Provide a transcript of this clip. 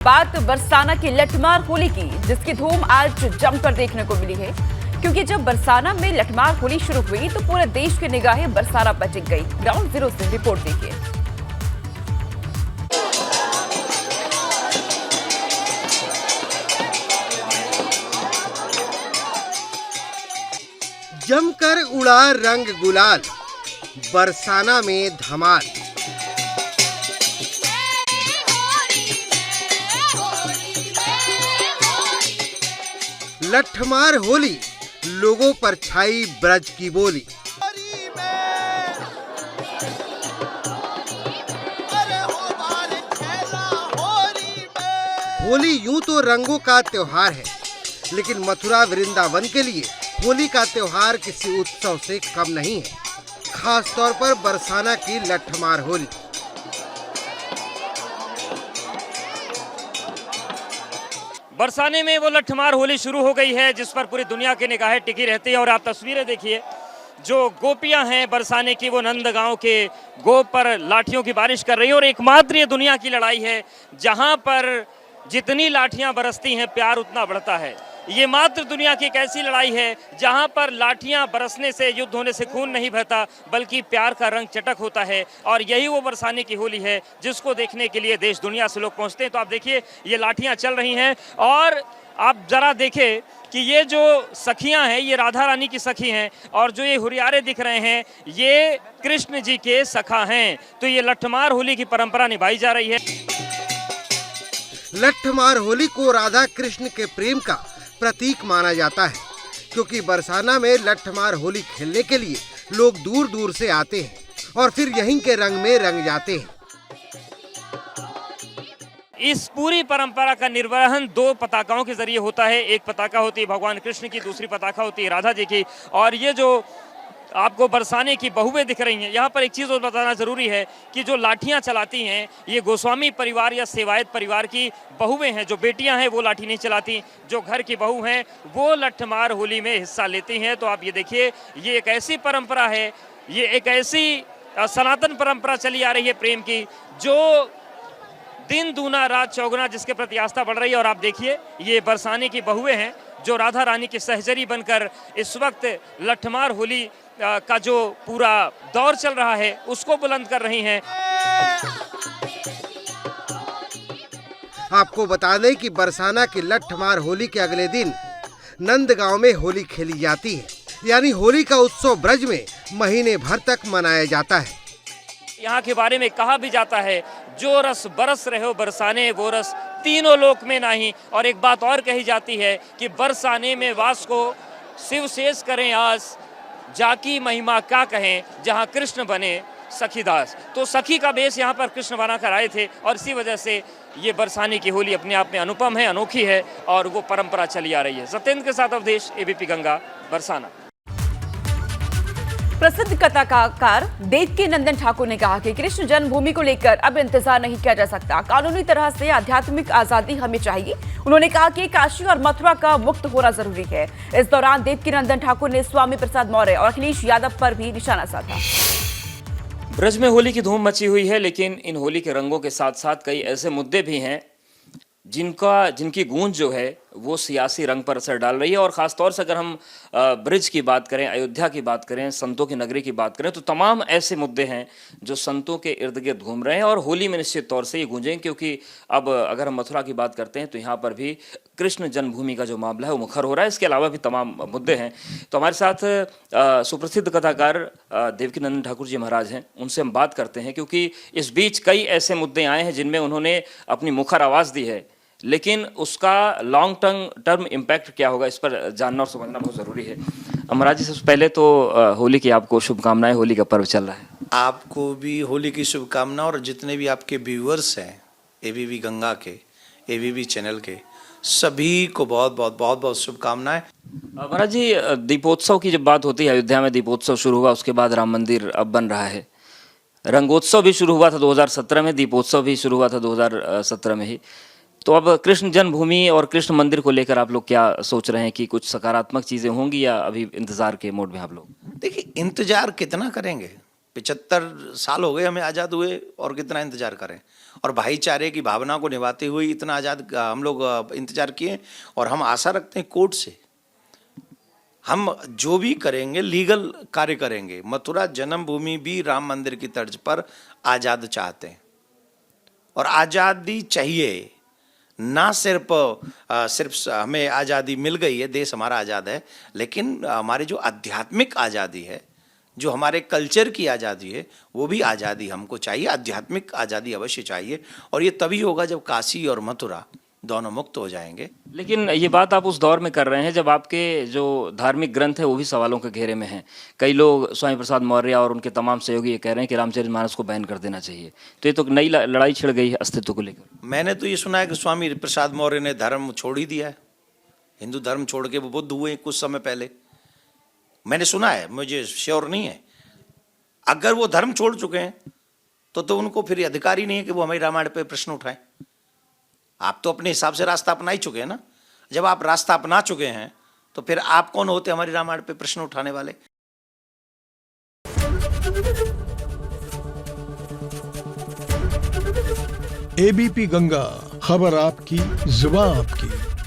बात बरसाना की लठमार होली की, जिसकी धूम आज जमकर देखने को मिली है। क्योंकि जब बरसाना में लठमार होली शुरू हुई तो पूरे देश की निगाहें बरसाना पर टिक गई। ग्राउंड जीरो से रिपोर्ट देखिए। जमकर उड़ा रंग गुलाल, बरसाना में धमाल। लठमार होली, लोगों पर छाई ब्रज की बोली। होली यूं तो रंगों का त्योहार है, लेकिन मथुरा वृंदावन के लिए होली का त्योहार किसी उत्सव से कम नहीं है। खास तौर पर बरसाना की लठमार होली। बरसाने में वो लठमार होली शुरू हो गई है, जिस पर पूरी दुनिया की निगाहें टिकी रहती है। और आप तस्वीरें देखिए, जो गोपियां हैं बरसाने की, वो नंदगांव के गोप पर लाठियों की बारिश कर रही हैं। और एकमात्र ये दुनिया की लड़ाई है जहां पर जितनी लाठियां बरसती हैं, प्यार उतना बढ़ता है। ये मात्र दुनिया की एक ऐसी लड़ाई है जहां पर लाठियां बरसने से, युद्ध होने से खून नहीं बहता, बल्कि प्यार का रंग चटक होता है। और यही वो बरसाने की होली है जिसको देखने के लिए देश दुनिया से लोग पहुंचते हैं। तो आप देखिए, ये लाठियां चल रही हैं और आप जरा देखें कि ये जो सखियां हैं, ये राधा रानी की सखी हैं, और जो ये हुरियारे दिख रहे हैं, ये कृष्ण जी के सखा हैं। तो ये लठमार होली की परंपरा निभाई जा रही है। लठमार होली को राधा कृष्ण के प्रेम का प्रतीक माना जाता है, क्योंकि बरसाना में लठमार होली खेलने के लिए लोग दूर दूर से आते हैं और फिर यहीं के रंग में रंग जाते हैं। इस पूरी परंपरा का निर्वहन दो पताकाओं के जरिए होता है। एक पताका होती है भगवान कृष्ण की, दूसरी पताका होती है राधा जी की। और ये जो आपको बरसाने की बहुएं दिख रही हैं, यहाँ पर एक चीज़ और बताना जरूरी है कि जो लाठियाँ चलाती हैं, ये गोस्वामी परिवार या सेवायत परिवार की बहुएं हैं। जो बेटियाँ हैं वो लाठी नहीं चलाती, जो घर की बहू हैं वो लठमार होली में हिस्सा लेती हैं। तो आप ये देखिए, ये एक ऐसी परंपरा है, ये एक ऐसी सनातन परंपरा चली आ रही है प्रेम की, जो दिन दूना रात चौगुना, जिसके प्रति आस्था बढ़ रही है। और आप देखिए, ये बरसाने की बहुएं हैं जो राधा रानी की सहचरी बनकर इस वक्त लठमार होली का जो पूरा दौर चल रहा है उसको बुलंद कर रही हैं। आपको बता दें कि बरसाना की लठमार होली के अगले दिन नंदगांव में होली खेली जाती है। यानी होली का उत्सव ब्रज में महीने भर तक मनाया जाता है। यहाँ के बारे में कहा भी जाता है, जो रस बरस रहे हो बरसाने, वो रस तीनों लोक में नहीं। और एक बात और कही जाती है कि बरसाने में वास को शिव शेष करें आस, जाकी महिमा क्या कहें, जहाँ कृष्ण बने सखीदास। तो सखी का बेस यहाँ पर कृष्ण बना कर आए थे, और इसी वजह से ये बरसाने की होली अपने आप में अनुपम है, अनोखी है, और वो परंपरा चली आ रही है। सत्येंद्र के साथ अवधेश, एबीपी गंगा, बरसाना। प्रसिद्ध कथाकार देवकी नंदन ठाकुर ने कहा कि कृष्ण जन्मभूमि को लेकर अब इंतजार नहीं किया जा सकता। कानूनी तरह से आध्यात्मिक आजादी हमें चाहिए। उन्होंने कहा कि काशी और मथुरा का मुक्त होना जरूरी है। इस दौरान देवकी नंदन ठाकुर ने स्वामी प्रसाद मौर्य और अखिलेश यादव पर भी निशाना साधा। ब्रज में होली की धूम मची हुई है, लेकिन इन होली के रंगों के साथ साथ कई ऐसे मुद्दे भी हैं जिनकी गूंज जो है वो सियासी रंग पर असर डाल रही है। और ख़ास तौर से अगर हम ब्रज की बात करें, अयोध्या की बात करें, संतों की नगरी की बात करें, तो तमाम ऐसे मुद्दे हैं जो संतों के इर्द गिर्द घूम रहे हैं। और होली में निश्चित तौर से ये गूंजेंगे, क्योंकि अब अगर हम मथुरा की बात करते हैं तो यहाँ पर भी कृष्ण जन्मभूमि का जो मामला है वो मुखर हो रहा है। इसके अलावा भी तमाम मुद्दे हैं। तो हमारे साथ सुप्रसिद्ध कथाकार देवकी नंदन ठाकुर जी महाराज हैं, उनसे हम बात करते हैं, क्योंकि इस बीच कई ऐसे मुद्दे आए हैं जिनमें उन्होंने अपनी मुखर आवाज़ दी है, लेकिन उसका लॉन्ग टर्म इम्पैक्ट क्या होगा, इस पर जानना और समझना बहुत ज़रूरी है। महाराज जी, सबसे पहले तो होली की आपको शुभकामनाएं। होली का पर्व चल रहा है, आपको भी होली की शुभकामनाएं, और जितने भी आपके व्यूअर्स हैं एबीपी गंगा के, एबीपी चैनल के, सभी को बहुत बहुत शुभकामनाएं। महाराज जी, दीपोत्सव की जब बात होती है, अयोध्या में दीपोत्सव शुरू हुआ, उसके बाद राम मंदिर अब बन रहा है। रंगोत्सव भी शुरू हुआ था 2017 में, दीपोत्सव भी शुरू हुआ था 2017 में ही। तो अब कृष्ण जन्मभूमि और कृष्ण मंदिर को लेकर आप लोग क्या सोच रहे हैं कि कुछ सकारात्मक चीज़ें होंगी, या अभी इंतज़ार के मोड में आप लोग? देखिए, इंतजार कितना करेंगे। 75 साल हो गए हमें आज़ाद हुए और कितना इंतज़ार करें। और भाईचारे की भावना को निभाते हुए इतना आज़ाद हम लोग इंतज़ार किए और हम आशा रखते हैं कोर्ट से हम जो भी करेंगे लीगल कार्य करेंगे। मथुरा जन्मभूमि भी राम मंदिर की तर्ज पर आज़ाद चाहते हैं और आज़ादी चाहिए। ना सिर्फ हमें आज़ादी मिल गई है, देश हमारा आज़ाद है, लेकिन हमारी जो आध्यात्मिक आज़ादी है, जो हमारे कल्चर की आज़ादी है, वो भी आज़ादी हमको चाहिए। आध्यात्मिक आज़ादी अवश्य चाहिए और ये तभी होगा जब काशी और मथुरा दोनों मुक्त हो जाएंगे। लेकिन ये बात आप उस दौर में कर रहे हैं जब आपके जो धार्मिक ग्रंथ है वो भी सवालों के घेरे में हैं। कई लोग स्वामी प्रसाद मौर्य और उनके तमाम सहयोगी ये कह रहे हैं कि रामचरितमानस को बैन कर देना चाहिए। तो ये तो नई लड़ाई छिड़ गई है अस्तित्व को लेकर। मैंने तो ये सुना है कि स्वामी प्रसाद मौर्य ने धर्म छोड़ ही दिया है, हिंदू धर्म छोड़ के वो बुद्ध हुए कुछ समय पहले। मैंने सुना है, मुझे श्योर नहीं है। अगर वो धर्म छोड़ चुके हैं तो उनको फिर अधिकार ही नहीं है कि वो हमारी रामायण पे प्रश्न उठाएं। आप तो अपने हिसाब से रास्ता अपना ही चुके हैं ना। जब आप रास्ता अपना चुके हैं तो फिर आप कौन होते हमारी रामायण पे प्रश्न उठाने वाले। एबीपी गंगा, खबर आपकी, जुबान आपकी।